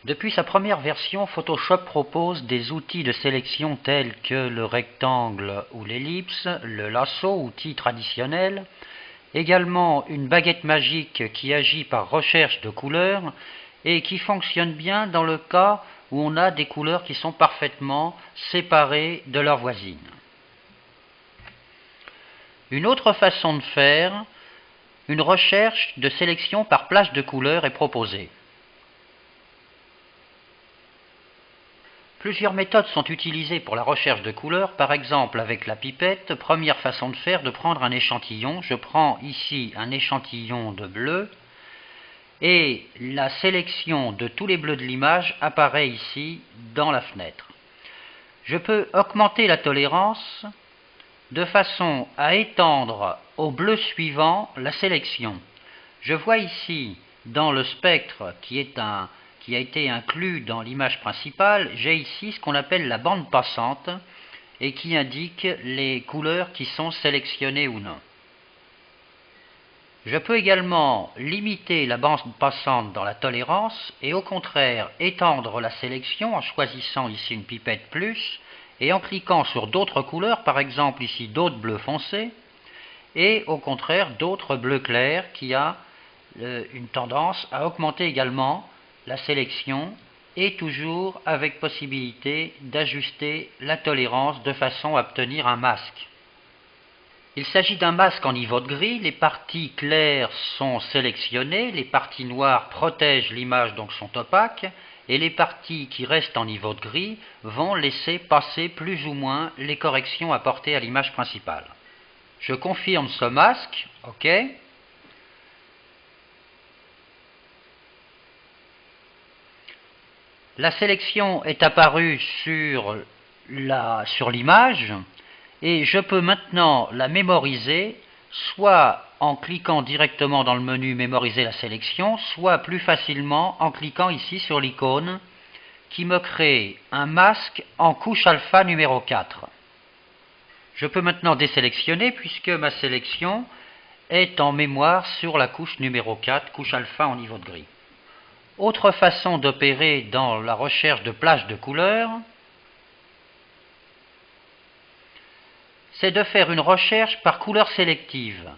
Depuis sa première version, Photoshop propose des outils de sélection tels que le rectangle ou l'ellipse, le lasso, outil traditionnel, également une baguette magique qui agit par recherche de couleurs et qui fonctionne bien dans le cas où on a des couleurs qui sont parfaitement séparées de leurs voisines. Une autre façon de faire, une recherche de sélection par plage de couleurs est proposée. Plusieurs méthodes sont utilisées pour la recherche de couleurs, par exemple avec la pipette. Première façon de faire, de prendre un échantillon. Je prends ici un échantillon de bleu et la sélection de tous les bleus de l'image apparaît ici dans la fenêtre. Je peux augmenter la tolérance de façon à étendre au bleu suivant la sélection. Je vois ici dans le spectre qui a été inclus dans l'image principale, j'ai ici ce qu'on appelle la bande passante et qui indique les couleurs qui sont sélectionnées ou non. Je peux également limiter la bande passante dans la tolérance et au contraire étendre la sélection en choisissant ici une pipette plus et en cliquant sur d'autres couleurs, par exemple ici d'autres bleus foncés et au contraire d'autres bleus clairs qui a une tendance à augmenter également la sélection et toujours avec possibilité d'ajuster la tolérance de façon à obtenir un masque. Il s'agit d'un masque en niveau de gris, les parties claires sont sélectionnées, les parties noires protègent l'image donc sont opaques et les parties qui restent en niveau de gris vont laisser passer plus ou moins les corrections apportées à l'image principale. Je confirme ce masque, OK. La sélection est apparue sur l'image et je peux maintenant la mémoriser soit en cliquant directement dans le menu mémoriser la sélection, soit plus facilement en cliquant ici sur l'icône qui me crée un masque en couche alpha numéro 4. Je peux maintenant désélectionner puisque ma sélection est en mémoire sur la couche numéro 4, couche alpha en niveau de gris. Autre façon d'opérer dans la recherche de plages de couleurs, c'est de faire une recherche par couleur sélective.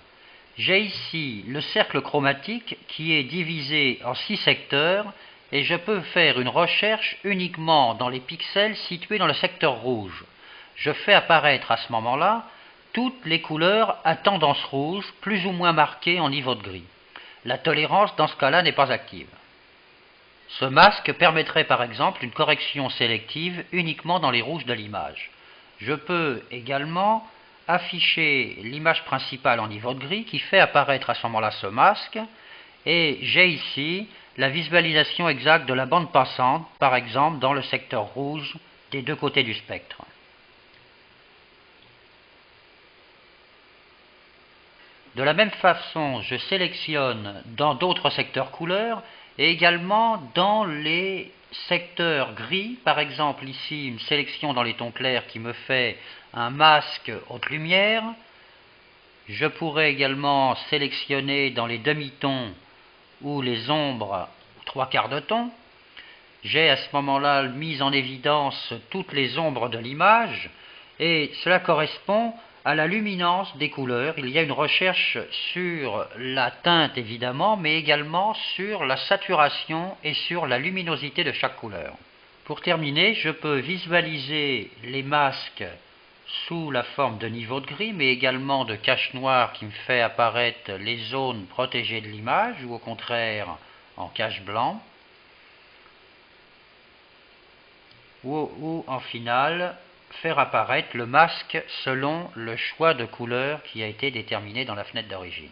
J'ai ici le cercle chromatique qui est divisé en 6 secteurs et je peux faire une recherche uniquement dans les pixels situés dans le secteur rouge. Je fais apparaître à ce moment-là toutes les couleurs à tendance rouge, plus ou moins marquées en niveau de gris. La tolérance dans ce cas-là n'est pas active. Ce masque permettrait par exemple une correction sélective uniquement dans les rouges de l'image. Je peux également afficher l'image principale en niveau de gris qui fait apparaître à ce moment-là ce masque et j'ai ici la visualisation exacte de la bande passante, par exemple dans le secteur rouge des deux côtés du spectre. De la même façon, je sélectionne dans d'autres secteurs couleurs et également dans les secteurs gris, par exemple ici une sélection dans les tons clairs qui me fait un masque haute lumière. Je pourrais également sélectionner dans les demi-tons ou les ombres trois quarts de ton. J'ai à ce moment-là mis en évidence toutes les ombres de l'image et cela correspond à la luminance des couleurs. Il y a une recherche sur la teinte évidemment, mais également sur la saturation et sur la luminosité de chaque couleur. Pour terminer, je peux visualiser les masques sous la forme de niveau de gris, mais également de cache noire qui me fait apparaître les zones protégées de l'image, ou au contraire en cache blanc, ou en finale faire apparaître le masque selon le choix de couleur qui a été déterminé dans la fenêtre d'origine.